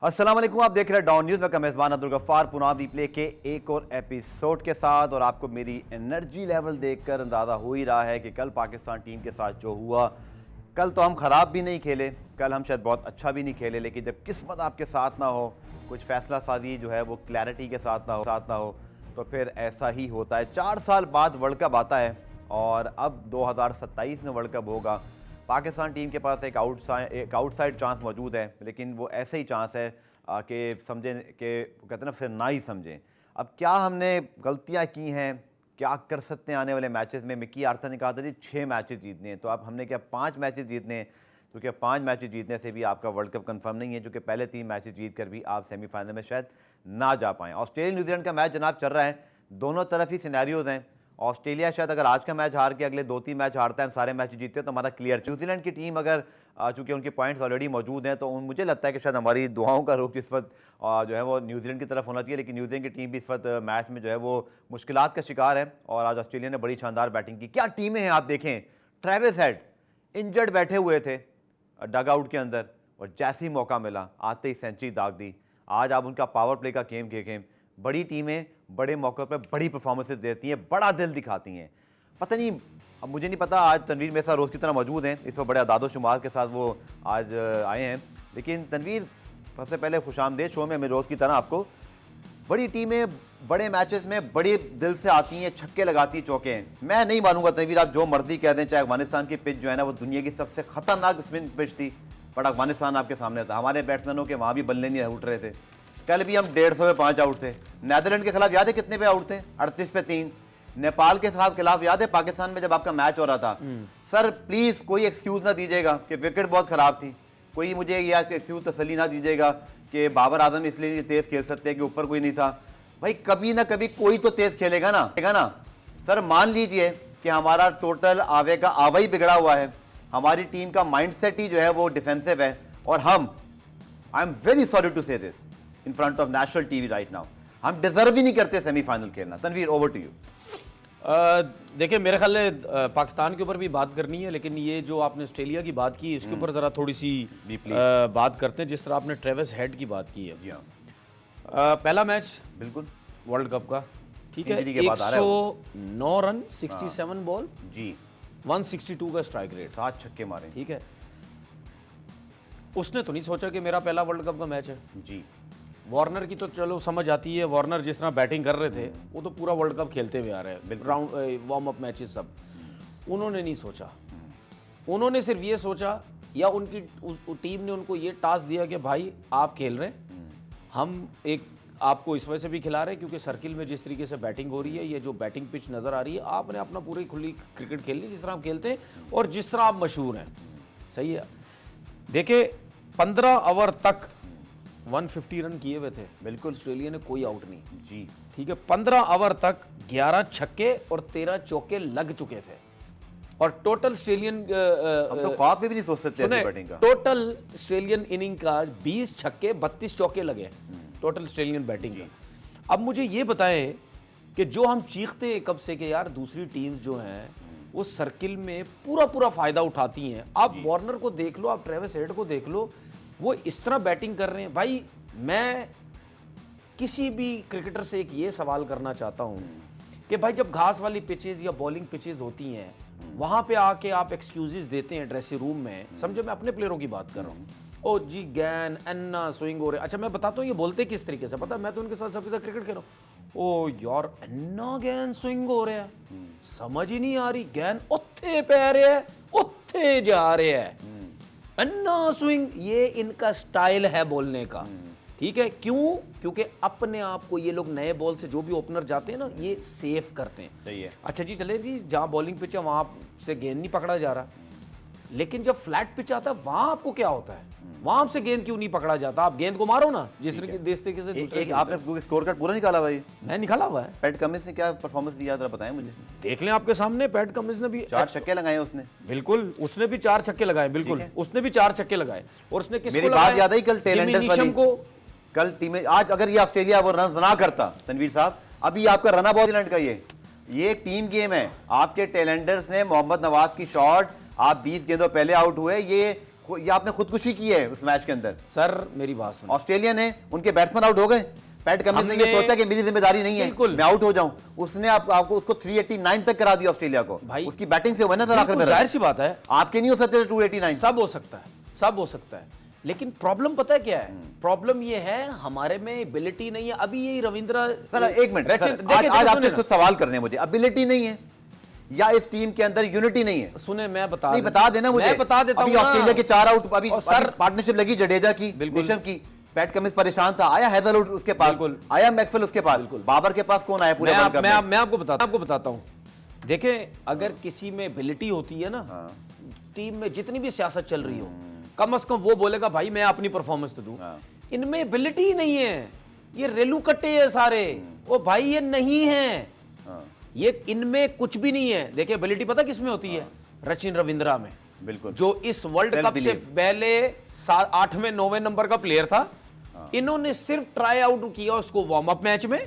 अस्सलाम वालेकुम, आप देख रहे हैं डॉन न्यूज़ में का मेज़बान अब्दुल गफ्फार पुनः रिप्ले के एक और एपिसोड के साथ। और आपको मेरी एनर्जी लेवल देखकर अंदाज़ा हो ही रहा है कि कल पाकिस्तान टीम के साथ जो हुआ, कल तो हम ख़राब भी नहीं खेले, कल हम शायद बहुत अच्छा भी नहीं खेले, लेकिन जब किस्मत आपके साथ ना हो, कुछ फैसला साजी जो है वो क्लैरिटी के साथ ना हो तो फिर ऐसा ही होता है। 4 साल बाद वर्ल्ड कप आता है और अब 2027 में वर्ल्ड कप होगा। पाकिस्तान टीम के पास एक आउटसाइड चांस मौजूद है, लेकिन वो ऐसे ही चांस है कि समझें कि कहते हैं ना, फिर ना ही समझें। अब क्या हमने गलतियां की हैं, क्या कर सकते हैं आने वाले मैचेस में। मिकी आर्थर ने कहा था जी 6 मैचेस जीतने हैं, तो अब हमने क्या 5 मैचेस जीतने हैं, क्योंकि 5 मैचेस जीतने से भी आपका वर्ल्ड कप कंफर्म नहीं है, क्योंकि पहले 3 मैचेस जीत कर भी आप सेमीफाइनल में शायद ना जा पाएँ। ऑस्ट्रेलिया न्यूजीलैंड का मैच जनाब चल रहा है, दोनों तरफ ही सिनेरियोज हैं। ऑस्ट्रेलिया शायद अगर आज का मैच हार के अगले 2-3 मैच हारता है, सारे मैच जीतते हैं तो हमारा क्लियर। न्यूजीलैंड की टीम अगर चूँकि उनके पॉइंट्स ऑलरेडी मौजूद हैं, तो मुझे लगता है कि शायद हमारी दुआओं का रुख इस वक्त जो है वो न्यूजीलैंड की तरफ होना चाहिए। लेकिन न्यूजीलैंड की टीम भी इस वक्त मैच में जो है वो मुश्किलात का शिकार है और आज ऑस्ट्रेलिया ने बड़ी शानदार बैटिंग की। क्या टीमें हैं आप देखें। ट्रेविस हेड इंजर्ड बैठे हुए थे डग आउट के अंदर, और जैसे ही मौका मिला आते ही सेंचुरी दाग दी। आज आप उनका पावर प्ले का गेम देखें। बड़ी टीमें बड़े मौक़ों पर बड़ी परफॉर्मेंसेज देती हैं, बड़ा दिल दिखाती हैं। पता नहीं, अब मुझे नहीं पता आज तनवीर मेरे साथ रोज़ की तरह मौजूद हैं, इस वक्त बड़े अदाद शुमार के साथ वो आज आए हैं। लेकिन तनवीर, सबसे पहले खुशामदेद शो में हमें रोज़ की तरह आपको। बड़ी टीमें बड़े मैचेस में बड़े दिल से आती हैं, छक्के लगाती हैं, चौके हैं। मैं नहीं मानूंगा तनवीर, आप जो मर्जी कह दें, चाहे अफगानिस्तान की पिच जो है ना वो दुनिया की सबसे खतरनाक स्पिन पिच थी, बट अफगानिस्तान आपके सामने था। हमारे बैट्समैनों के वहाँ भी बल्ले नहीं उठ रहे थे। कल भी हम 150 पे 5 आउट थे। नीदरलैंड के खिलाफ याद है कितने पे आउट थे? 38 पे 3। नेपाल के खिलाफ याद है पाकिस्तान में जब आपका मैच हो रहा था। सर प्लीज कोई एक्सक्यूज ना दीजिएगा कि विकेट बहुत खराब थी, कोई मुझे यह एक्सक्यूज तसल्ली ना दीजिएगा कि बाबर आजम इसलिए तेज खेल सकते हैं कि ऊपर कोई नहीं था। भाई कभी ना कभी कोई तो तेज खेलेगा ना। सर मान लीजिए कि हमारा टोटल आवे का आवा ही बिगड़ा हुआ है, हमारी टीम का माइंडसेट ही जो है वो डिफेंसिव है, और I am very sorry to say this in front of national TV right now, हम डिजर्व ही नहीं करते सेमीफाइनल खेलना। Tanveer, over to you. देखिए, मेरे ख्याल में पाकिस्तान के ऊपर भी बात करनी है, लेकिन ये जो आपने ऑस्ट्रेलिया की बात की इसके ऊपर ज़रा थोड़ी सी बात करते हैं। जिस तरह आपने ट्रेविस हेड की बात की है, पहला मैच बिल्कुल वर्ल्ड कप का, ठीक है, 109 रन 67 बॉल जी, 162 का स्ट्राइक रेट, 7 छक्के मारे, ठीक है। उसने तो नहीं सोचा कि मेरा पहला वर्ल्ड कप का मैच है जी। वार्नर की तो चलो समझ आती है, वार्नर जिस तरह बैटिंग कर रहे थे वो तो पूरा वर्ल्ड कप खेलते हुए आ रहे हैं, राउंड वार्म अप मैचेस सब। उन्होंने नहीं सोचा, उन्होंने सिर्फ ये सोचा, या उनकी टीम ने उनको ये टास्क दिया कि भाई आप खेल रहे हैं, हम एक आपको इस वजह से भी खिला रहे हैं क्योंकि सर्किल में जिस तरीके से बैटिंग हो रही है, ये जो बैटिंग पिच नज़र आ रही है, आपने अपना पूरी खुली क्रिकेट खेल ली जिस तरह आप खेलते हैं और जिस तरह आप मशहूर हैं। सही है। देखिए 15 ओवर तक 150 रन किए हुए थे, बिल्कुल ऑस्ट्रेलिया ने कोई आउट नहीं जी, ठीक है। 15 ओवर तक 11 छक्के और 13 चौके लग चुके थे, और टोटल ऑस्ट्रेलियन हम तो ख्वाब में भी नहीं सोच सकते ऐसी बैटिंग का। टोटल ऑस्ट्रेलियन इनिंग का 20 छक्के 32 चौके लगे टोटल ऑस्ट्रेलियन बैटिंग का। अब मुझे ये बताएं कि जो हम चीखते हैं कब से कि यार दूसरी टीम्स जो हैं वो सर्किल में पूरा फायदा उठाती हैं। आप वार्नर को देख लो, आप ट्रेविस हेड को देख लो, वो इस तरह बैटिंग कर रहे हैं। भाई मैं किसी भी क्रिकेटर से एक ये सवाल करना चाहता हूं कि भाई जब घास वाली पिचेस या बॉलिंग पिचेस होती हैं, वहां पे आके आप एक्सक्यूजेस देते हैं ड्रेसिंग रूम में, समझो मैं अपने प्लेयरों की बात कर रहा हूं, ओ जी गैन अन्ना स्विंग हो रहे। अच्छा मैं बताता हूँ ये बोलते किस तरीके से, पता मैं तो उनके साथ सबके साथ क्रिकेट खेल रहा हूँ, ओ यार अन्ना गैन स्विंग हो रहे हैं, समझ ही नहीं आ रही, गैन उत्थे पै रहे है, उत्थे जा रहे हैं, अन्ना स्विंग, ये इनका स्टाइल है बोलने का, ठीक है। क्यों? क्योंकि अपने आप को ये लोग नए बॉल से जो भी ओपनर जाते हैं ना, ये सेफ करते हैं। सही है। अच्छा जी, चले जी, जहां बॉलिंग पिच है वहां से गेंद नहीं पकड़ा जा रहा, लेकिन जब फ्लैट पिच आता है वहां आपको क्या होता है, वहां से गेंद क्यों नहीं पकड़ा जाता? आप गेंद को मारो ना जिस तरीके से दूसरे आपने स्कोर कार्ड पूरा निकाला भाई? मैं निकाला हुआ है। पैट कमिंस ने क्या परफॉर्मेंस दिया जरा बताएं मुझे। देख लें आपके सामने, पैट कमिंस ने भी 4 छक्के लगाए उसने, बिल्कुल उसने भी 4 छक्के लगाए, बिल्कुल उसने भी 4 छक्के लगाए। और उसने किसको मेरी बात याद आई कल टेलेंटर्स वाली को, कल टीम आज अगर ये ऑस्ट्रेलिया वो रन ना करता तनवीर साहब, अभी आपका रन बहुत न्यूजीलैंड का ये एक टीम गेम है। आपके टेलेंटर्स ने मोहम्मद नवाज की शॉट, आप 20 गेंदों पहले आउट हुए, ये ये आपने खुदकुशी की है उस मैच के अंदर। सर मेरी बात सुनो, ऑस्ट्रेलिया ने उनके बैट्समैन आउट हो गए, पैट कमिंस ने ये सोचा कि मेरी जिम्मेदारी नहीं है, मैं आउट हो जाऊं, उसने आपको उसको 389 तक करा दिया ऑस्ट्रेलिया को भाई, उसकी बैटिंग से हुआ ना सर आखिर में। जाहिर सी बात है आपके नहीं हो सकते 289। सब हो सकता है, सब हो सकता है, लेकिन प्रॉब्लम पता है क्या है? प्रॉब्लम ये है हमारे में एबिलिटी नहीं है। अभी यही रविंद्र सर एक मिनट, आज आपसे कुछ सवाल करने हैं मुझे, एबिलिटी नहीं है या इस टीम के अंदर यूनिटी नहीं है? सुने मैं नहीं बता देना मुझे, मैं बता देता हूं। ऑस्ट्रेलिया के 4 आउट, अभी सर पार्टनरशिप लगी जडेजा की, बिशप की, पैट कमिंस परेशान था, आया हैजलवुड उसके पास, आया मैक्सवेल उसके पास, बाबर के पास कौन आया पूरे वर्ल्ड कप में? मैं आपको बताता हूं। देखें अगर किसी में एबिलिटी होती है ना, टीम में जितनी भी सियासत चल रही हो, कम से कम वो बोलेगा भाई मैं अपनी परफॉर्मेंस तो दूं। इनमें एबिलिटी ही नहीं है, ये रेलू कट्टे है सारे। ओ भाई ये नहीं है, ये इनमें कुछ भी नहीं है। देखिए एबिलिटी पता किसमें होती है? सचिन रविंद्रा में, बिल्कुल, जो इस वर्ल्ड कप से पहले 8वें 9वें नंबर का प्लेयर था। इन्होंने सिर्फ ट्राई आउट किया उसको वार्म अप मैच में,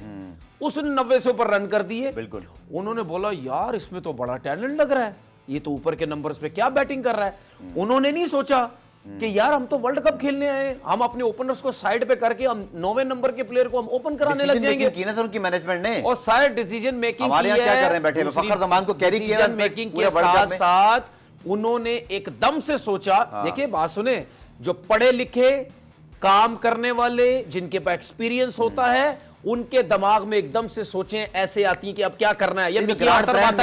उसने 90 से ऊपर रन कर दिए। बिल्कुल, उन्होंने बोला यार इसमें तो बड़ा टैलेंट लग रहा है, ये तो ऊपर के नंबर्स पे क्या बैटिंग कर रहा है। उन्होंने नहीं सोचा कि यार हम तो वर्ल्ड कप खेलने आए, हम अपने ओपनर्स को साइड पे करके हम 9वें नंबर के प्लेयर को हम ओपन कराने लग जाएंगे। की ना सर उनकी मैनेजमेंट ने, और सारे डिसीजन मेकिंग की है। क्या कर रहे हैं बैठे फखर जमान को कैरी किया, डिसीजन मेकिंग के साथ साथ उन्होंने एकदम से सोचा। देखिए बात सुने, जो पढ़े लिखे काम करने वाले जिनके पास एक्सपीरियंस होता है, उनके दिमाग में एकदम से सोचें ऐसे आती है कि अब क्या करना है। ये मिकी आर्थर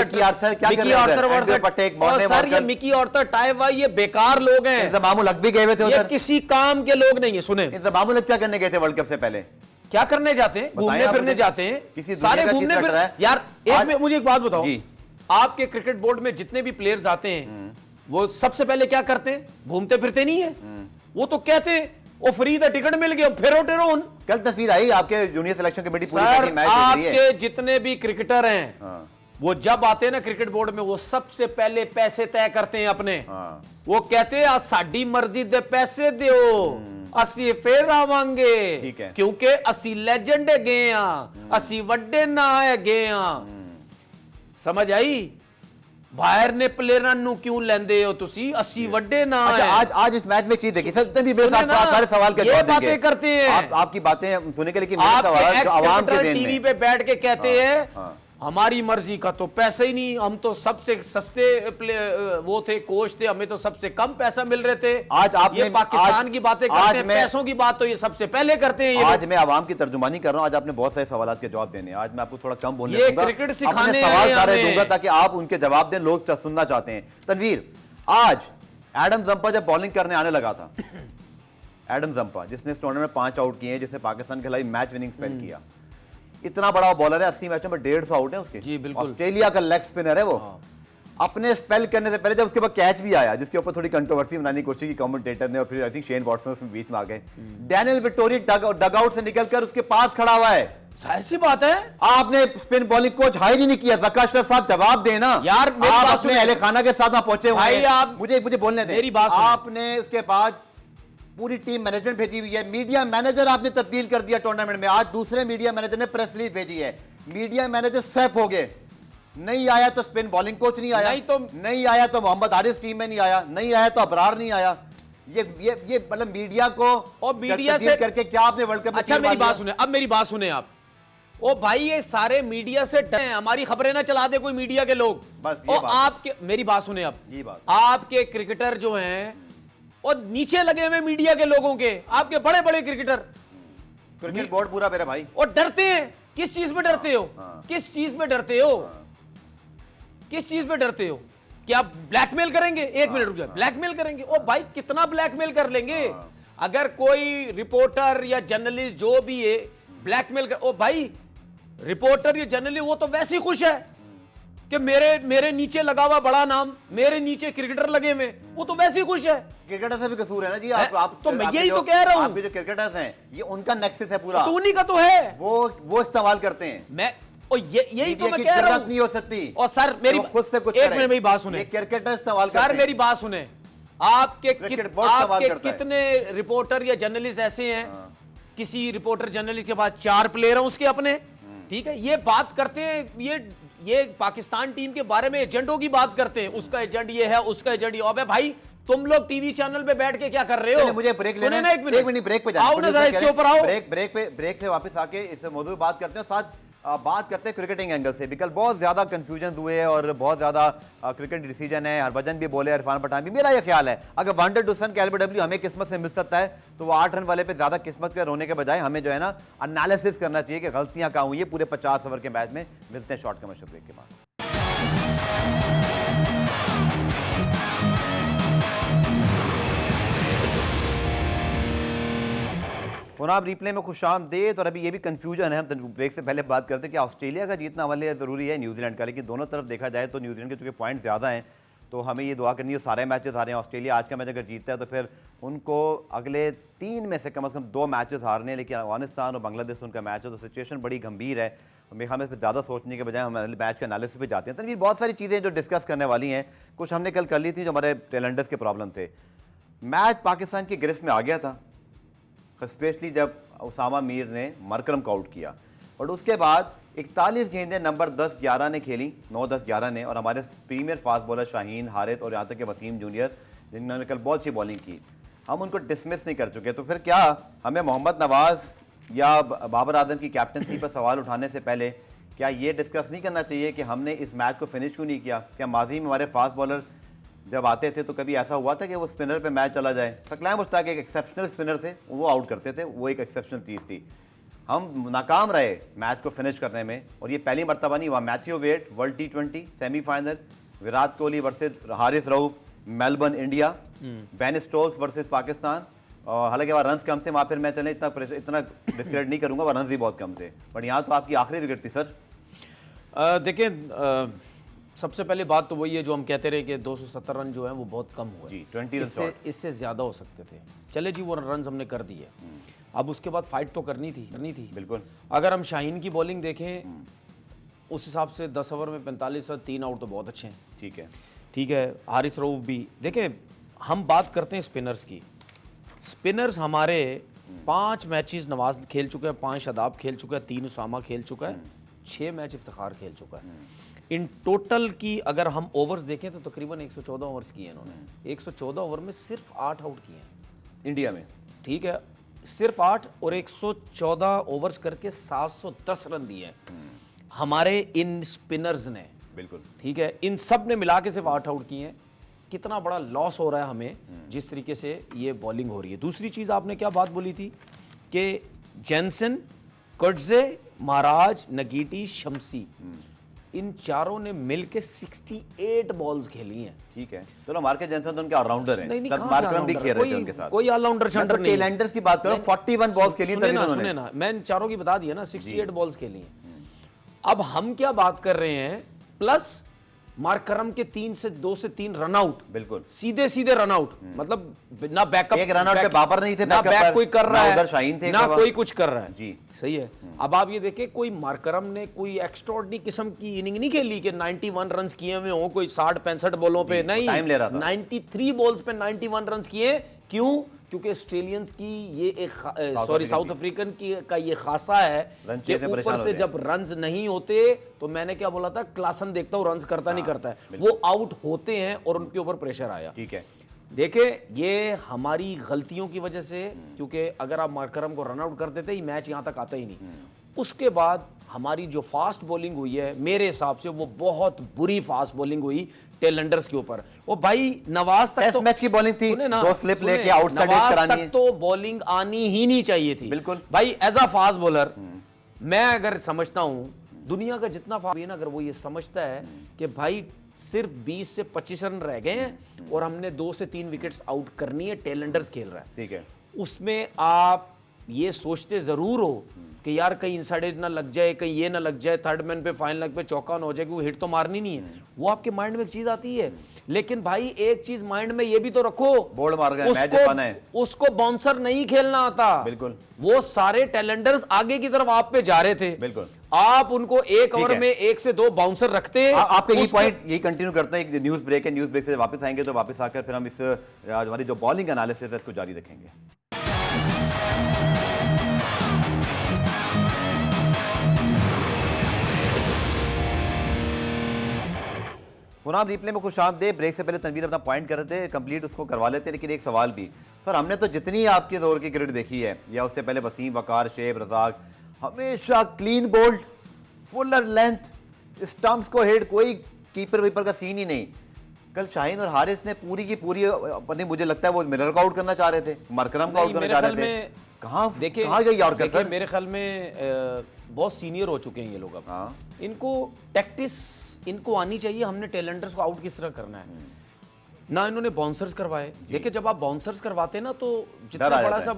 मिकी आर्थर टाइवा ये बेकार लोग हैं। इंतजामुल हक भी गए हुए थे उधर, किसी काम के लोग नहीं है। सुने इंतजामुल हक क्या करने गए थे वर्ल्ड कप से पहले? क्या करने जाते हैं? घूमने फिरने जाते हैं, किसी सारे घूमने फिरने। यार एक मुझे एक बात बताओ, आपके क्रिकेट बोर्ड में जितने भी प्लेयर्स आते हैं वो सबसे पहले क्या करते हैं? घूमते फिरते नहीं है, वो तो कहते हैं वो फ्री द टिकट मिल गया, फेरो टेरोन। कल तस्वीर आई आपके जूनियर सिलेक्शन कमेटी पूरी मैच देख रही है। आपके जितने भी क्रिकेटर हैं वो जब आते हैं ना क्रिकेट बोर्ड में, वो सबसे पहले पैसे तय करते हैं अपने। वो कहते हैं साडी मर्जी दे पैसे दियो, असी फिर आवांगे, क्योंकि असी लेजेंड गए हैं, असी वड्डे ना गए हैं। समझ आई? बाहर ने प्लेयਰਾਂ ਨੂੰ क्यों लेंदे हो तुसी? 80 ਵੱਡੇ ना है। आज इस मैच में चीज देखी सर, सारे सवाल के जवाब देंगे। बातें करते हैं आपकी बातें सुनने के लिए, मेरे सवाल आवाम के ज़हन में टीवी पे बैठ के कहते हैं हमारी मर्जी का तो पैसा ही नहीं, हम तो सबसे सस्ते वो थे, कोच थे, हमें तो सबसे कम पैसा मिल रहे थे। आज आपने पाकिस्तान की बातें करते हैं, पैसों की बात तो ये सबसे पहले करते हैं। आज मैं आवाम की तर्जुमानी कर रहा हूं, आज आपने बहुत सारे सवाल के जवाब देने, आज मैं आपको थोड़ा कम बोलने दूंगा, क्रिकेट सिखाने सवाल सारे दूंगा ताकि आप उनके जवाब दें, लोग सुनना चाहते हैं। तनवीर, आज एडम जंपा जब बॉलिंग करने आने लगा था, एडम जंपा जिसने इस टूर्नामेंट में 5 आउट किए हैं, जिसने पाकिस्तान के खिलाफ मैच विनिंग स्पेल किया, इतना बड़ा बॉलर है, 80 मैचों में 150 आउट है उसके। जी बिल्कुल, ऑस्ट्रेलिया का लेग स्पिनर है वो। अपने स्पेल करने से पहले जब उसके बाद कैच भी आया, जिसके ऊपर थोड़ी कंट्रोवर्सी बनाने की कोशिश की कमेंटेटर ने, और फिर आई थिंक शेन वॉटसन उसमें बीच में आ गए। डैनियल विटोरी डग आउट से निकलकर उसके पास खड़ा हुआ है। जाहिर सी बात है, आपने स्पिन बॉलिंग कोच हायर ही नहीं किया। ज़का अशरफ साहब जवाब देना यार, आप अपने अहले खाना के साथ पहुंचे हुए हैं। मुझे बोलने दें, मेरी बात आपने उसके बाद पूरी टीम मैनेजमेंट भेजी हुई है, मीडिया मैनेजर आपने तब्दील कर दिया टूर्नामेंट में। आज दूसरे मीडिया मैनेजर ने प्रेस रिलीज भेजी है, मीडिया मैनेजर सैफ हो गए। नहीं आया तो स्पिन बॉलिंग कोच नहीं आया, नहीं आया तो मोहम्मद हारिस टीम में नहीं आया, नहीं आया तो अबरार नहीं आया। ये मतलब मीडिया को और मीडिया से करके क्या आपने वर्ल्ड कप में? अच्छा मेरी बात सुने, अब मेरी बात सुने आप। ओ भाई ये सारे मीडिया से डरे हैं, हमारी खबरें ना चला दे कोई मीडिया के लोग बस। और आपके, मेरी बात सुने आप, ये बात आपके क्रिकेटर जो हैं और नीचे लगे हुए मीडिया के लोगों के, आपके बड़े बड़े क्रिकेटर, क्रिकेट बोर्ड पूरा मेरा भाई, और डरते हैं। किस चीज में डरते हो? किस चीज में डरते हो? किस चीज में डरते हो? क्या ब्लैकमेल करेंगे? एक मिनट रुक जाए, ब्लैकमेल करेंगे? ओ भाई कितना ब्लैकमेल कर लेंगे? अगर कोई रिपोर्टर या जर्नलिस्ट जो भी है ब्लैकमेल कर, ओ भाई रिपोर्टर या जर्नलिस्ट वो तो वैसे ही खुश है कि मेरे नीचे लगा हुआ बड़ा नाम, मेरे नीचे क्रिकेटर लगे हुए, वो तो वैसे ही खुश है। क्रिकेटर से भी कसूर है ना जी, आप तो मैं यही तो कह रहा हूं, आपके जो क्रिकेटर्स हैं ये उनका नेक्सस है पूरा, तो उन्हीं का तो है, वो इस्तेमाल करते हैं। मैं यही तो मैं कह रहा हूं, नहीं हो सकती। और सर मेरी खुद से कुछ एक मिनट मेरी बात सुने, क्रिकेटर इस्तेमाल करते हैं। सर मेरी बात सुने, आपके कितने रिपोर्टर या जर्नलिस्ट ऐसे हैं, किसी रिपोर्टर जर्नलिस्ट के पास 4 प्लेयर हैं उसके अपने, ठीक है, ये बात करते हैं, ये पाकिस्तान टीम के बारे में एजेंडों की बात करते हैं, उसका एजेंट ये है, उसका एजेंट ये। अबे भाई तुम लोग टीवी चैनल पे बैठ के क्या कर रहे हो? मुझे ब्रेक लेना सुने ना है, एक एक मिनट ब्रेक पे जाना आओ ना जरा इसके ऊपर आओ। ब्रेक से वापस आके इस मौजूद बात करते हैं, साथ बात करते हैं क्रिकेटिंग एंगल से भी। कल बहुत ज्यादा कंफ्यूजन हुए हैं और बहुत ज्यादा क्रिकेट डिसीजन है। हरभजन भी बोले, इरफान पठान भी। मेरा यह ख्याल है अगर वांटेड टू सन एलबीडब्ल्यू हमें किस्मत से मिल सकता है तो वो 8 रन वाले पे ज्यादा किस्मत के रोने के बजाय हमें जो है ना एनालिसिस करना चाहिए कि गलतियां कहाँ हुई है पूरे 50 ओवर के मैच में। मिलते हैं शॉर्ट कमर्शियल ब्रेक के बाद। पुनः आप रिप्ले में खुशामदीद। और अभी ये भी कंफ्यूजन है, हम ब्रेक से पहले बात करते हैं कि ऑस्ट्रेलिया का जीतना वाले ज़रूरी है न्यूजीलैंड का, लेकिन दोनों तरफ देखा जाए तो न्यूजीलैंड के चूँकि पॉइंट ज़्यादा हैं तो हमें ये दुआ करनी है सारे मैचेस हारे हैं। ऑस्ट्रेलिया आज का मैच अगर जीतता है तो फिर उनको अगले 3 में से कम 2 मैचेस हारने हैं, लेकिन अफगानिस्तान और बांग्लादेश उनका मैच है तो सिचुएशन बड़ी गंभीर है। मेरे ख्याल में इस पर ज़्यादा सोचने के बजाय हम मैच के एनालिसिस पे जाते हैं। तो ये बहुत सारी चीज़ें जो डिस्कस करने वाली हैं, कुछ हमने कल कर ली थी जो हमारे टेलेंडर्स के प्रॉब्लम थे। मैच पाकिस्तान की गिरफ्त में आ गया था, स्पेशली जब उसामा मीर ने मरकरम को आउट किया और उसके बाद 41 गेंदें नंबर 10-11 ने खेली, 9-10-11 ने, और हमारे premier fast bowler Shaheen, Haris और यहाँ तक के वसीम जूनियर जिन्होंने कल बहुत अच्छी बॉलिंग की, हम उनको डिसमिस नहीं कर चुके। तो फिर क्या हमें मोहम्मद नवाज या बाबर आजम की कैप्टनसी पर सवाल उठाने से पहले क्या ये डिस्कस नहीं करना चाहिए कि हमने इस मैच को फिनिश क्यों नहीं किया? क्या माजी में हमारे फास्ट बॉलर जब आते थे तो कभी ऐसा हुआ था कि वो स्पिनर पे मैच चला जाए? सकलैन मुश्ताक एक एक्सेप्शनल स्पिनर थे, वो आउट करते थे, वो एक एक्सेप्शनल चीज़ थी। हम नाकाम रहे मैच को फिनिश करने में और ये पहली मरतबा नहीं हुआ। Matthew Wade world T20 semifinal, Virat Kohli versus Haris Rauf Melbourne India, Ben Stokes versus Pakistan, और हालांकि वहाँ रन्स कम थे, वहाँ फिर मैं चले इतना डिस्क्रेडिट नहीं करूँगा, वहाँ रन्स भी बहुत कम थे, बट यहाँ तो आपकी आखिरी विकेट थी सर। देखें, सबसे पहले बात तो वही है जो हम कहते रहे कि 270 रन जो हैं वो बहुत कम हुए जी, 20 रन इससे ज़्यादा हो सकते थे। चले जी, वो रन हमने कर दिए, अब उसके बाद फाइट तो करनी थी बिल्कुल। अगर हम शाहीन की बॉलिंग देखें उस हिसाब से 10 ओवर में 45 रन, 3 आउट तो बहुत अच्छे हैं। ठीक है। हारिस रऊफ भी देखें, हम बात करते हैं स्पिनर्स की। स्पिनर्स हमारे 5 मैचेस नवाज खेल चुके हैं, 5 शादाब खेल चुका है, 3 उसामा खेल चुका है, 6 मैच इफ्तिखार खेल चुका है। इन टोटल की अगर हम ओवर्स देखें तो तकरीबन 114 ओवर्स किए हैं इन्होंने। 114 ओवर में सिर्फ 8 आउट किए हैं इंडिया में। ठीक है, सिर्फ 8 और 114 ओवर्स करके 710 रन दिए हैं हमारे इन स्पिनर्स ने। बिल्कुल ठीक है, इन सब ने मिला के सिर्फ 8 आउट किए हैं। कितना बड़ा लॉस हो रहा है हमें जिस तरीके से ये बॉलिंग हो रही है। दूसरी चीज़ आपने क्या बात बोली थी कि जेनसन, कर्टजे, महाराज, नगीटी, शमसी, इन चारों ने मिलके 68 बॉल्स खेली हैं। ठीक है, चलो मार्केस जेनसन तो उनके ऑलराउंडर हैं, नहीं, मार्करम भी खेल रहे थे उनके साथ। कोई ऑलराउंडर शंडर नहीं। टेलेंडर्स की बात करो, 41 बॉल्स खेली तभी उन्होंने। सुने ना, मैं इन चारों की बता दिया ना, 68 बॉल्स खेली हैं। अब हम क्या बात कर रहे हैं, प्लस मार्करम के 2 से 3 रन आउट, बिल्कुल सीधे रन आउट, मतलब ना बैकअप, एक रन आउट पे बाबर नहीं थे, ना बैक कोई कर रहा है, शाहीन थे, ना कोई कुछ कर रहा है जी। सही है। अब आप ये देखें, कोई मार्करम ने कोई एक्स्ट्राऑर्डिनरी किस्म की इनिंग नहीं खेली कि 91 रन किए हुए हो कोई 60-65 बॉलों पे, नहीं, टाइम ले रहा था। 93 बॉल्स पे 91 रन किए। क्यों? क्योंकि ऑस्ट्रेलियंस की ये एक साउथ अफ्रीकन की का ये खासा है कि ऊपर से जब रन्स नहीं होते तो मैंने क्या बोला था, क्लासन देखता हूँ रन्स करता नहीं करता है, वो आउट होते हैं और उनके ऊपर प्रेशर आया। ठीक है, देखे ये हमारी गलतियों की वजह से, क्योंकि अगर आप मार्करम को रन आउट कर देते ही मैच यहाँ तक आता ही नहीं। उसके बाद हमारी जो फास्ट बॉलिंग हुई है मेरे हिसाब से वो बहुत बुरी फास्ट बॉलिंग हुई टेलेंडर्स के ऊपर। वो भाई नवाज तक तो मैच की बॉलिंग थी, 2 स्लिप लेके आउटसाइड करानी है, तो बॉलिंग आनी ही नहीं चाहिए थी। बिल्कुल भाई, एज अ फास्ट बॉलर मैं अगर समझता हूं दुनिया का जितना फास्ट ना, अगर वो ये समझता है कि भाई सिर्फ 20 से 25 रन रह गए हैं और हमने 2 से 3 विकेट्स आउट करनी है, टेलेंडर्स खेल रहा है, ठीक है, उसमें आप ये सोचते जरूर हो कि यार कहीं इनसाइड एज ना लग जाए, कहीं ये ना लग जाए, थर्ड मैन पे फाइन लग पे चौका ना हो जाए, वो हिट तो मारनी नहीं है। वो आपके माइंड में एक चीज आती है, लेकिन भाई एक चीज माइंड में ये भी तो रखो, बोल्ड मार गए, मैच जीतना है, उसको बाउंसर नहीं खेलना आता। बिल्कुल, वो सारे टेलेंडर्स आगे की तरफ आप पे जा रहे थे, बिल्कुल, आप उनको एक ओवर में 1 से 2 बाउंसर रखते। आपका यही पॉइंट, यही कंटिन्यू करते हैं। एक न्यूज ब्रेक है, न्यूज ब्रेक से वापस आएंगे तो वापस आकर फिर हम इस हमारी जो बॉलिंग एनालिसिस है इसको जारी रखेंगे। पुनः रिप्ले में खुशामदीद। ब्रेक से पहले तनवीर अपना पॉइंट कर रहे थे, कंप्लीट उसको करवा लेते, लेकिन एक सवाल भी सर, हमने तो जितनी आपके दौर की क्रिकेट देखी है या उससे पहले वसीम, वकार, शेब, रजाक, हमेशा clean bowled, Fuller length, stumps को हेड, कोई कीपर वीपर का सीन ही नहीं। कल शाहीन और हारिस ने पूरी की पूरी, पता मुझे लगता है वो मिलर को आउट करना चाह रहे थे, मरकरम को आउट करना चाह रहे थे। कहाँ गई यॉर्कर सर? मेरे ख्याल में बहुत सीनियर हो चुके हैं ये लोग अब। हाँ। इनको टैक्टिस इनको आनी चाहिए, हमने टैलेंटर्स को आउट किस तरह करना है ना। इन्होंने बाउंसर्स करवाए। देखिए जब आप बाउंसर्स करवाते हैं ना तो जितना बड़ा सा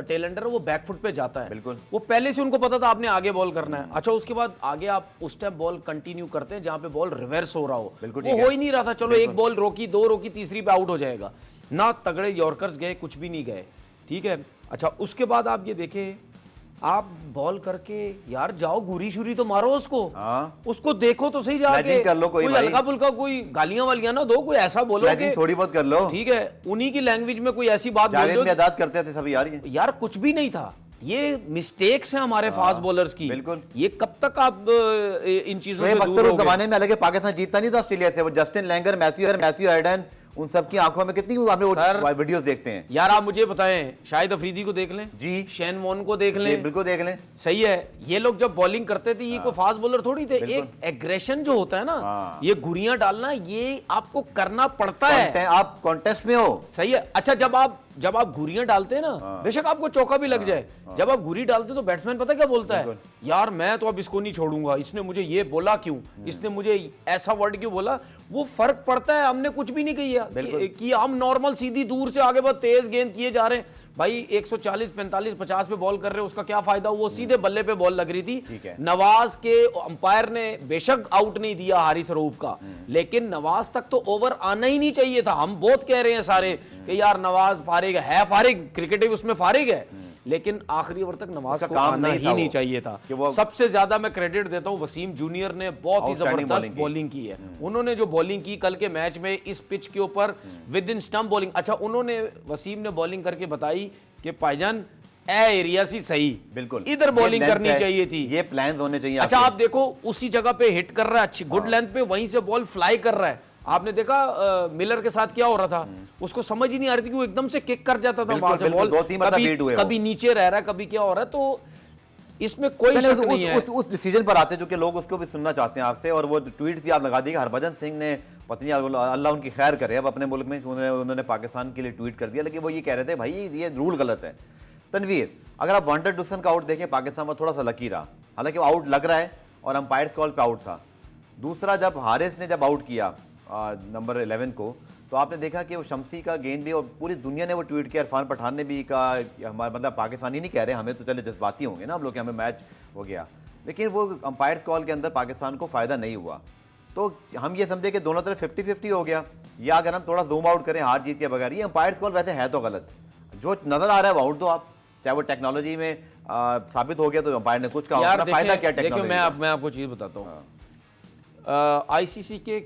टैलेंटर है वो बैकफुट पे जाता है। बिल्कुल। वो पहले से उनको पता था आपने आगे बॉल करना है। अच्छा उसके बाद आगे आप उस टाइम बॉल कंटिन्यू करते हैं जहां पे बॉल रिवर्स हो रहा हो। वो हो ही नहीं रहा था। चलो एक बॉल रोकी, दो रोकी, तीसरी पे आउट हो जाएगा ना। तगड़े यॉर्कर्स गए, कुछ भी नहीं गए। ठीक है। अच्छा उसके बाद आप ये देखें, आप बॉल करके यार जाओ गुरी शुरी तो मारो उसको। उसको देखो तो सही जाके कर लो, कोई हल्का फुल्का कोई गालियां वालियां ना दो, कोई ऐसा बोलो कि थोड़ी बहुत कर लो। ठीक है, उन्हीं की लैंग्वेज में कोई ऐसी बात बोल दो। अदाद करते थे सब यार कुछ भी नहीं था। ये मिस्टेक्स हैं हमारे फास्ट बॉलर्स की। बिल्कुल। ये कब तक आप इन चीजों से दूर रहोगे? उस जमाने में अलग पाकिस्तान जीतता नहीं था ऑस्ट्रेलिया से। वो जस्टिन लैंगर, मैथ्यू एडन, उन सब की आंखों में कितनी वीडियोस देखते हैं यार। आप मुझे बताएं, शाहिद अफरीदी को देख लें जी, शेन वॉन को देख लें, बिल्कुल देख लें। सही है। ये लोग जब बॉलिंग करते थे ये कोई फास्ट बॉलर थोड़ी थे। एक एग्रेशन जो होता है ना, ये गुरियां डालना, ये आपको करना पड़ता है। आप कॉन्टेस्ट में हो, सही है। अच्छा जब आप घुरियां डालते हैं ना, बेशक आपको चौका भी लग जाए, जब आप घुरी डालते तो बैट्समैन पता क्या बोलता है? यार मैं तो अब इसको नहीं छोड़ूंगा, इसने मुझे ये बोला क्यों, इसने मुझे ऐसा वर्ड क्यों बोला। वो फर्क पड़ता है। हमने कुछ भी नहीं किया कि हम नॉर्मल सीधी दूर से आगे बहुत तेज गेंद किए जा रहे हैं। भाई 140, 45, 50 पे बॉल कर रहे हो, उसका क्या फायदा? वो सीधे बल्ले पे बॉल लग रही थी। नवाज के अंपायर ने बेशक आउट नहीं दिया हारिस रऊफ का, लेकिन नवाज तक तो ओवर आना ही नहीं चाहिए था। हम बहुत कह रहे हैं सारे कि यार नवाज फारिग है, फारिग क्रिकेट उसमें फारिग है, लेकिन आखिरी ओवर तक नवाज को आना ही नहीं चाहिए था। सबसे ज्यादा मैं क्रेडिट देता हूं वसीम जूनियर ने, बहुत ही जबरदस्त बॉलिंग की है उन्होंने। जो बॉलिंग की कल के मैच में इस पिच के ऊपर विद इन स्टंप बॉलिंग। अच्छा उन्होंने, वसीम ने बॉलिंग करके बताई कि भाईजान एरिया सी सही, बिल्कुल इधर बॉलिंग करनी चाहिए थी, ये प्लान होने चाहिए। अच्छा आप देखो उसी जगह पे हिट कर रहा है, अच्छी गुड लेंथ पे, वहीं से बॉल फ्लाई कर रहा है। आपने देखा मिलर के साथ क्या हो रहा था, उसको समझ ही नहीं आ रही थी कि वो एकदम से किक कर जाता था वहां से बॉल, कभी नीचे रह रहा है, कभी क्या हो रहा है। तो इसमें कोई शक नहीं है। उस डिसीजन पर आते जो कि लोग उसको भी सुनना चाहते हैं आपसे, और वो ट्वीट भी आप लगा दिए। हरभजन सिंह ने, पत्नी अल्लाह उनकी खैर करे, अब अपने मुल्क में उन्होंने पाकिस्तान के लिए ट्वीट कर दिया, लेकिन वो ये कह रहे थे भाई ये रूल गलत है। तनवीर, अगर आप वांटेड डुसन का आउट देखें, पाकिस्तान में थोड़ा सा लकी रहा, हालांकि वो आउट लग रहा है और अंपायर्स कॉल पे आउट था। दूसरा जब हारिस ने जब आउट किया नंबर 11 को, तो आपने देखा कि वो शमसी का गेंद भी, और पूरी दुनिया ने वो ट्वीट किया, इरफान पठान ने भी कहा, हमारा मतलब पाकिस्तानी नहीं कह रहे, हमें तो चले जज्बाती होंगे ना हम लोग, हमें मैच हो गया, लेकिन वो अंपायर्स कॉल के अंदर पाकिस्तान को फ़ायदा नहीं हुआ। तो हम ये समझे कि दोनों तरफ 50-50 हो गया, या अगर हम थोड़ा जूम आउट करें हार जीत के बगैर, ये अंपायर्स कॉल वैसे है तो गलत, जो नज़र आ रहा है वो आउट दो आप, चाहे वो टेक्नोलॉजी में साबित हो गया तो अंपायर ने कुछ कहा, फायदा क्या टेक्नोलॉजी। मैं आपको चीज़ बताता हूँ, ICC के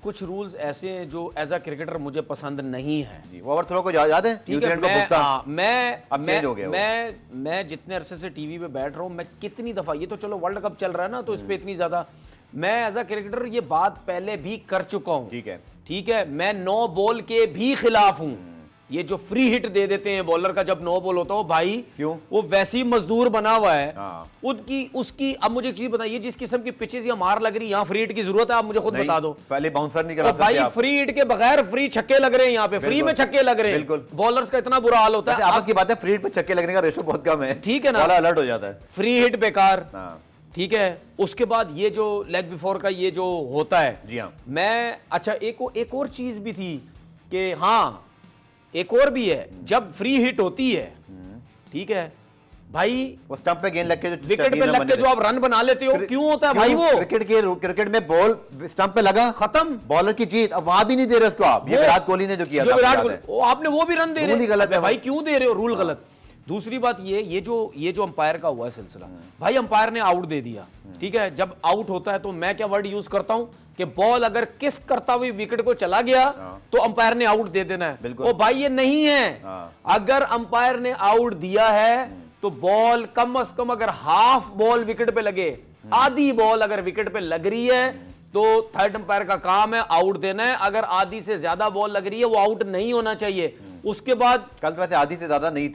कुछ रूल्स ऐसे हैं जो एज अ क्रिकेटर मुझे पसंद नहीं है। ओवर थ्रो को याद है? ठीक है, मैं जितने अरसे से टीवी पे बैठ रहा हूँ, मैं कितनी दफा, ये तो चलो वर्ल्ड कप चल रहा है ना, तो इस पे इतनी ज्यादा, मैं एज अ क्रिकेटर ये बात पहले भी कर चुका हूँ। ठीक है, मैं नो बॉल के भी खिलाफ हूँ। ये जो फ्री हिट दे देते हैं बॉलर का जब नो बॉल होता हो, भाई क्यों? वो वैसे ही मजदूर बना हुआ है उसकी। अब मुझे एक चीज बताइए, जिस किस्म की पिचेस या मार लग रही है, यहाँ फ्री हिट की जरूरत है? आप मुझे खुद बता दो। पहले बाउंसर नहीं करा सकते भाई, फ्री हिट के बगैर फ्री छक्के लग रहे हैं यहाँ पे, फ्री में छक्के लग रहे हैं। बिल्कुल, बॉलर्स का इतना बुरा हाल होता है। आपस की बात है, फ्री हिट पे छक्के लगने का रेशो बहुत कम है, ठीक है ना, अलर्ट हो जाता है। फ्री हिट बेकार, ठीक है। उसके बाद ये जो लेग बिफोर का ये जो होता है, जी हाँ, मैं, अच्छा एक और चीज भी थी कि हाँ, एक और भी है, जब फ्री हिट होती है, ठीक है भाई, वो स्टंप पे गेंद लग के, जो विकेट पे लग के जो आप रन बना लेते हो, क्यों होता है भाई? वो क्रिकेट में बॉल स्टंप पे लगा, खत्म, बॉलर की जीत। अब वहां भी नहीं दे रहे उसको आप, ये विराट कोहली ने जो किया था, विराट कोहली, आपने वो भी रन दे रहे, गलत है भाई, क्यों दे रहे हो? रूल गलत। दूसरी बात ये जो अंपायर का हुआ है सिलसिला, भाई अंपायर ने आउट दे दिया, ठीक है, जब आउट होता है तो मैं क्या वर्ड यूज करता हूं कि बॉल अगर किस करता हुई विकेट को चला गया तो अंपायर ने आउट दे देना है। ओ भाई ये नहीं है, अगर अंपायर ने आउट दिया है तो बॉल कम से कम अगर हाफ बॉल विकेट पे लगे, आधी बॉल अगर विकेट पे लग रही है तो थर्ड अंपायर का काम है आउट देना है। अगर आधी से ज्यादा बॉल लग रही है वो आउट नहीं होना चाहिए। उसके बाद कल तो वैसे आधी से ज्यादा नहीं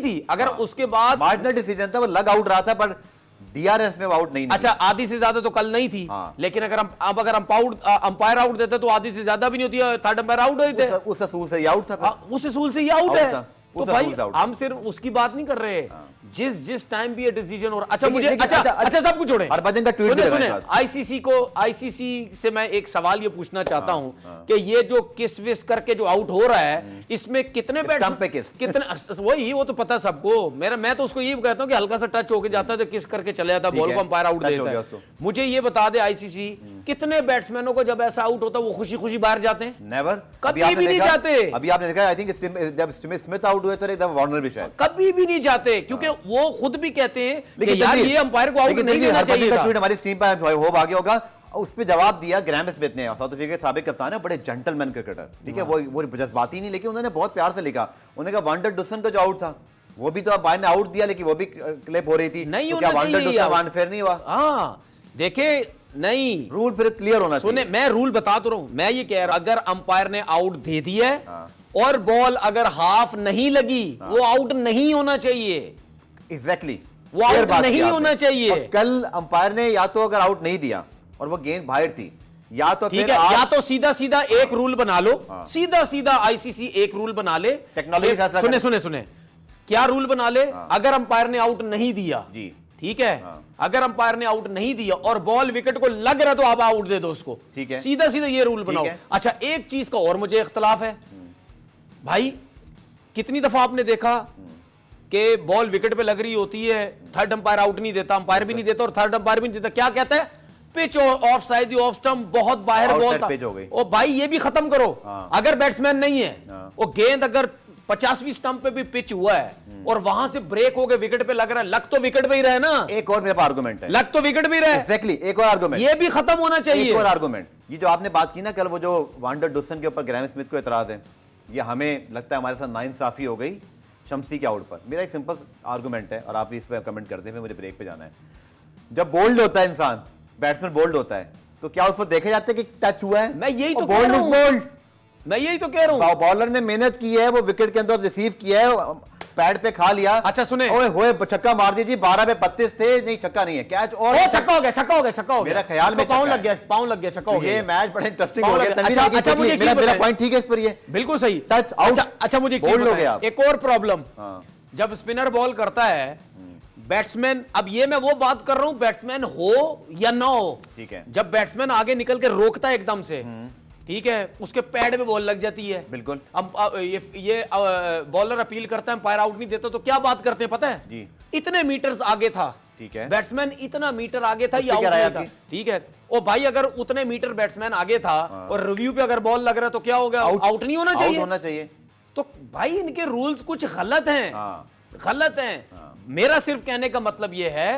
थी अगर उसके बाद मार्जिनल डिसीजन था, वो लग आउट रहा था, पर डीआरएस में वो आउट नहीं अच्छा आधी से ज्यादा तो कल नहीं थी। लेकिन अगर अंपायर आउट देते तो आधी से ज्यादा भी नहीं होती, थर्ड अंपायर आउट होते। उस असूल से ये आउट था, उस असूल से ये आउट है। तो भाई आउट। हम सिर्फ उसकी बात नहीं कर रहे, जिस टाइम भी ये डिसीजन हो रहा। अच्छा मुझे अच्छा सब कुछ छोड़े, हरभजन का ट्वीट सुने आईसीसी से मैं एक सवाल ये पूछना चाहता हूं कि ये जो किस विस करके जो आउट हो रहा है इसमें कितने कितने वही वो तो पता सबको। मैं तो उसको ये कहता हूं कि हल्का सा टच होके जाता है तो किस करके चले जाता, बॉल को अंपायर आउट देता है। मुझे ये बता दे आईसीसी कितने बैट्समैनों को जब ऐसा आउट होता है वो खुशी खुशी बाहर जाते हैं? नेवर, कभी भी नहीं जाते। अभी आपने देखा आई थिंक जब स्मिथ आउट हुए तो एकदम वार्नर भी शायद कभी भी नहीं जाते, क्योंकि वो खुद भी कहते हैं कि यार ये अंपायर को आउट नहीं देना चाहिए था। ट्वीट हमारी स्क्रीन पर हो आगे होगा, उस पे जवाब दिया ग्रैम स्मिथ ने, साउथ अफ्रीका के साबिक कप्तान है, बड़े जेंटलमैन क्रिकेटर, ठीक है, वो जज्बाती नहीं, लेकिन उन्होंने बहुत प्यार से लिखा। उन्होंने कहा वांडर डुसन का जो आउट था वो भी तो अंपायर ने आउट दिया, लेकिन वो भी क्लिप हो रही थी, नहीं तो क्या वांडर डुसन अनफेयर नहीं हुआ? हाँ देखे नहीं, रूल फिर क्लियर होना चाहिए। सुने मैं रूल बता तो रहा हूं, मैं ये कह रहा अगर अंपायर ने आउट दे दिया और बॉल अगर हाफ नहीं लगी वो आउट नहीं होना चाहिए। एग्जैक्टली, वो आउट नहीं होना चाहिए। कल अंपायर ने या तो अगर आउट नहीं दिया और वो गेंद बाहर थी, या तो ठीक है, या तो सीधा सीधा एक रूल बना लो, सीधा सीधा आईसीसी एक रूल बना ले, टेक्नोलॉजी सुने क्या रूल बना ले, अगर अंपायर ने आउट नहीं दिया जी, ठीक है, अगर अंपायर ने आउट नहीं दिया और बॉल विकेट को लग रहा तो आप आउट दे दो उसको, ठीक है, सीधा सीधा ये रूल बनाओ। अच्छा एक चीज का और मुझे इख्तलाफ है भाई, कितनी दफा आपने देखा कि बॉल विकेट पे लग रही होती है, थर्ड अंपायर आउट नहीं देता, अंपायर भी नहीं देता और थर्ड अंपायर भी नहीं देता, क्या कहता है pitch of side, off stump, बहुत बाहर बॉल था। ओ भाई ये भी खत्म करो, अगर बैट्समैन नहीं है वो गेंद अगर 50वीं स्टंप पे भी पिच हुआ है और वहां से ब्रेक हो गए विकेट पे लग रहा है, लग तो विकेट पे ही रहा है ना। एक और मेरा आर्गुमेंट है, लग तो विकेट पे ही रहा है। एग्जैक्टली, एक और आर्गुमेंट, ये भी खत्म होना चाहिए। एक और आर्गुमेंट, ये जो आपने बात की ना कल, वो जो वांडर डुसन के ऊपर ग्रैम स्मिथ को एतराज है, ये हमें लगता है हमारे साथ नाइंसाफी हो गई शम्सी के आउट पर। मेरा एक सिंपल आर्गुमेंट है और आप इस पर कमेंट करते हैं, मुझे ब्रेक पे जाना है। जब बोल्ड होता है इंसान, बैट्समैन बोल्ड होता है, तो क्या उसको देखे जाते हैं कि टच हुआ है? मैं यही तो बोल्ड इज बोल्ड, मैं यही तो कह रहा हूं। बॉलर ने मेहनत की है, वो विकेट के अंदर रिसीव किया है, पैड पे खा लिया। अच्छा सुने, ओए होए छक्का मार दीजिए, 12 पे 32 थे, नहीं छक्का नहीं है, कैच और छक्का हो गया, छक्का हो गया, छक्का हो गया, मेरा ख्याल में पाँव लग गया, पाँव लग गया, छक्का हो गया। ये मैच बड़ा इंटरेस्टिंग हो गया। अच्छा मुझे मेरा पॉइंट ठीक है इस पर, ये बिल्कुल सही, टच आउट। अच्छा मुझे एक और प्रॉब्लम, जब स्पिनर बॉल करता है बैट्समैन, अब ये मैं वो बात कर रहा हूं बैट्समैन हो या ना हो, ठीक है, जब बैट्समैन आगे निकल के रोकता है एकदम से, ठीक है, उसके पैड में बॉल लग जाती है, बिल्कुल, ये बॉलर अपील करता है, अंपायर आउट नहीं देता, तो क्या बात करते हैं पता है जी, इतने मीटर्स आगे था, ठीक है, बैट्समैन इतना मीटर आगे था, ये आउट नहीं था, ठीक है। ओ भाई अगर उतने मीटर बैट्समैन आगे था और रिव्यू पे अगर बॉल लग रहा तो क्या हो गया? आउट नहीं होना चाहिए, होना चाहिए। तो भाई इनके रूल्स कुछ गलत हैं, गलत हैं। मेरा सिर्फ कहने का मतलब यह है,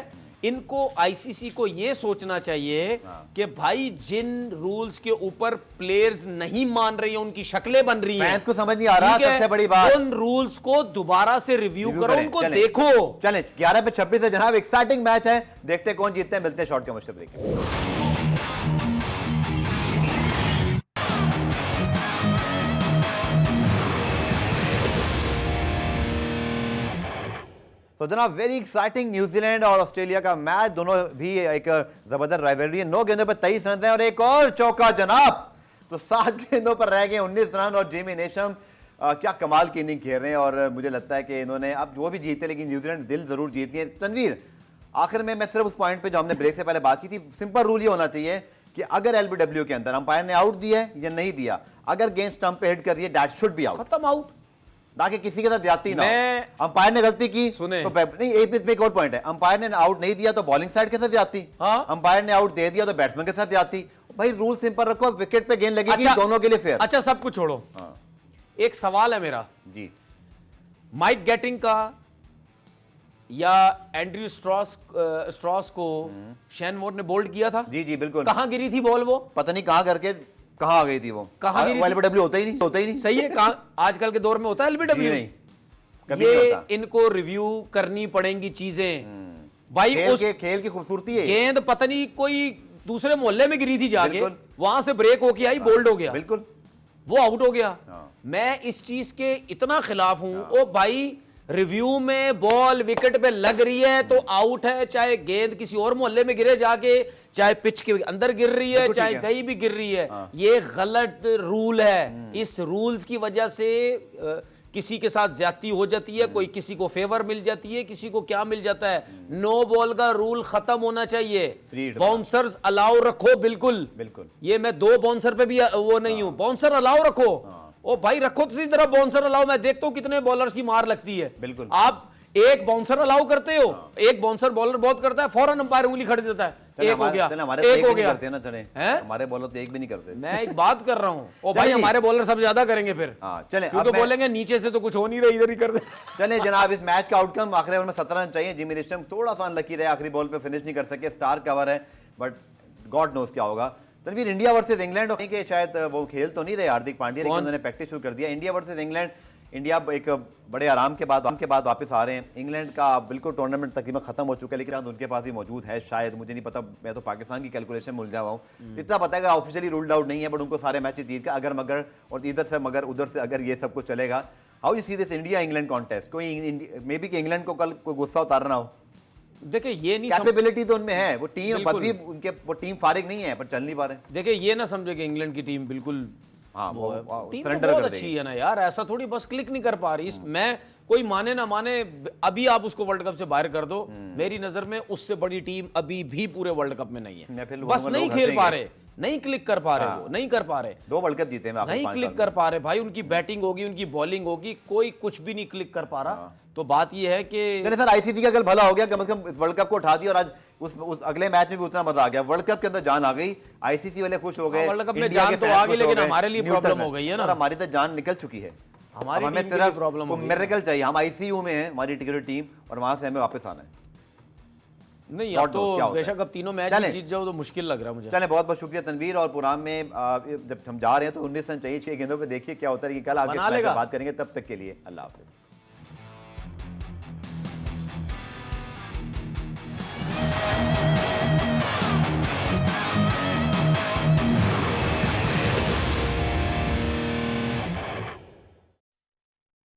इनको आईसीसी को यह सोचना चाहिए कि भाई जिन रूल्स के ऊपर प्लेयर्स नहीं मान रही हैं, उनकी शक्लें बन रही हैं, फैंस को समझ नहीं आ रहा, सबसे बड़ी बात, उन रूल्स को दोबारा से रिव्यू करो, उनको देखो। चलें 11 पे 26 है जनाब, एक्साइटिंग मैच है, देखते हैं कौन जीतते हैं। मिलते हैं शॉर्ट के मशहूर ब्रेक। तो जनाब वेरी एक्साइटिंग न्यूजीलैंड और ऑस्ट्रेलिया का मैच, दोनों भी एक जबरदस्त राइवलरी है। 9 गेंदों पर 23 रन है और एक और चौका जनाब, तो 7 गेंदों पर रह गए 19 रन और जेमी नेशम क्या कमाल की इनिंग खेल रहे हैं और मुझे लगता है कि इन्होंने, अब वो भी जीते लेकिन न्यूजीलैंड दिल जरूर जीती है। तनवीर, आखिर में मैं सिर्फ उस पॉइंट पे जो हमने ब्रेक से पहले बात की थी, सिंपल रूल ये होना चाहिए कि अगर एलबीडब्ल्यू के अंदर अंपायर ने आउट दिया है या नहीं दिया, अगर गेंद स्टंप पे हिट कर रही है, दैट शुड बी आउट, खत्म, आउट, ताकि किसी के साथ ज्यादती ना हो। अंपायर ने गलती की तो नहीं, एक और पॉइंट है, अंपायर ने आउट नहीं दिया तो बॉलिंग साइड के साथ ज्यादती, अंपायर ने आउट दे दिया तो बैट्समैन के साथ ज्यादती। भाई रूल सिंपल रखो, विकेट पे गेंद लगेगी, दोनों के लिए फेयर। अच्छा सब कुछ छोड़ो, एक सवाल है मेरा जी, माइक गेटिंग का या एंड्रयू स्ट्रॉस को शेन वॉर्न ने बोल्ड किया था? जी जी बिल्कुल। कहां गिरी थी बॉल? वो पता नहीं कहां करके कहां आ गई थी, वो कहां गिरी? एलबीडब्ल्यू होता ही नहीं, सही है, कहां आजकल के दौर में होता है एलबीडब्ल्यू? नहीं, कभी ये नहीं होता। इनको रिव्यू करनी पड़ेंगी चीजें भाई, खेल की खूबसूरती है। गेंद पता नहीं कोई दूसरे मोहल्ले में गिरी थी जाके, बिल्कुल। वहां से ब्रेक होके आई, बोल्ड हो गया, बिल्कुल वो आउट हो गया। हाँ। मैं इस चीज के इतना खिलाफ हूं। ओ भाई, रिव्यू में बॉल विकेट पे लग रही है तो आउट है, चाहे गेंद किसी और मोहल्ले में गिरे जाके, चाहे पिच के अंदर गिर रही है, बिल्कुल चाहे ठीक है। कहीं भी गिर रही है। हाँ। ये गलत रूल है। इस रूल्स की वजह से किसी के साथ ज्यादती हो जाती है, कोई किसी को फेवर मिल जाती है, किसी को क्या मिल जाता है। नो बॉल का रूल खत्म होना चाहिए। Free hit बाउंसर्स अलाउ रखो, बिल्कुल बिल्कुल ये मैं दो बाउंसर पे भी वो नहीं हूं, बाउंसर अलाउ रखो। ओ भाई रखो तो इस तरह बाउंसर अलाउ, मैं देखता हूं कितने बॉलर्स की मार लगती है। बिल्कुल। आप एक बाउंसर अलाउ करते हो, एक बाउंसर बॉलर बहुत करता है, फौरन अंपायर उंगली खड़ी देता है, एक हो गया, हमारे एक हो गया। करते हैं ना चले, हैं? हमारे बॉलर तो एक भी नहीं करते। मैं एक बात कर रहा हूं, ओ भाई चलिए। हमारे बॉलर सब ज्यादा करेंगे फिर। हाँ चले, क्योंकि बोलेंगे नीचे से तो कुछ हो नहीं रहा, इधर ही कर दे। चले जनाब, इस मैच का आउटकम आखिरी ओवर में 17 रन चाहिए। जिमी रिस्टम थोड़ा सा अनलकी रहे, आखिरी बॉल पे फिनिश नहीं कर सके, स्टार कवर है, बट गॉड नोस क्या होगा। तनवीर, इंडिया वर्सेस इंग्लैंड के शायद वो खेल तो नहीं रहे हार्दिक पांड्या, लेकिन उन्होंने प्रैक्टिस शुरू कर दिया। इंडिया वर्सेस इंग्लैंड, इंडिया एक बड़े आराम के बाद वापस आ रहे हैं। इंग्लैंड का बिल्कुल टूर्नामेंट तकरीबन खत्म हो चुका है, लेकिन आज उनके पास ही मौजूद है शायद, मुझे नहीं पता, मैं तो पाकिस्तान की कैलकुलेशन में उलझा हुआ हूँ। इतना पता है कि ऑफिशियली रूल्ड आउट नहीं है, बट उनको सारे मैचेस जीत के अगर मगर और इधर से मगर उधर से अगर ये सब कुछ चलेगा। How you see this India England contest? कोई मे बी कि इंग्लैंड को कल कोई गुस्सा उतारना हो। देखिए ये नहीं कैपेबिलिटी तो उनमें है, वो टीम बिल्कुल। भी उनके, वो टीम फारिग नहीं है, पर चल नहीं पा रहे। देखिए ये ना समझे कि इंग्लैंड की टीम बिल्कुल हाँ, वो है। वो टीम तो surrender बहुत कर अच्छी देगी। है ना यार, ऐसा थोड़ी बस क्लिक नहीं कर पा रही। मैं कोई माने ना माने, अभी आप उसको वर्ल्ड कप से बाहर कर दो, मेरी नजर में उससे बड़ी टीम अभी भी पूरे वर्ल्ड कप में नहीं मैं है। फिर बस बोलूंगा नहीं लोग खेल पा हंसेंगे। रहे, नहीं क्लिक कर पा रहे, वो नहीं कर पा रहे, 2 वर्ल्ड कप जीते हैं आखिरी नहीं 5 क्लिक साल कर पा रहे भाई। उनकी बैटिंग होगी, उनकी बॉलिंग होगी, कोई कुछ भी नहीं क्लिक कर पा रहा। तो बात ये है कि चले सर, आईसीसी का कल भला हो गया, कम से कम इस वर्ल्ड कप को उठा दिया और आज उस अगले मैच में भी उतना मजा आ गया। वर्ल्ड कप के अंदर जान आ गई, आईसीसी वाले खुश हो गए, वर्ल्ड कप में इंडिया जान के तो फैंस आ गई, खुश हो लेकिन गए, हमारे लिए न्यूट्रल प्रॉब्लम है। हो गई है ना। और हमारी तो जान निकल चुकी है, हमारी अब हमें टीम के लिए सिर्फ प्रॉब्लम हो गई। मिरेकल चाहिए। हम आईसीयू में हैं, हमारी टिकट टीम, और वहां से हमें वापस आना है। नहीं, God अब तो knows क्या होता है। बेशक अब तीनों मैच चलें। जीत जाओ तो मुश्किल लग रहा है मुझे। चले, बहुत बहुत शुक्रिया तनवीर। और पुरान में जब हम जा रहे हैं तो 19 रन चाहिए 6 गेंदों पे, देखिए क्या होता है कि कल आगे बना इस मैच पे लेगा। बात करेंगे। तब तक के लिए अल्लाह हाफिज।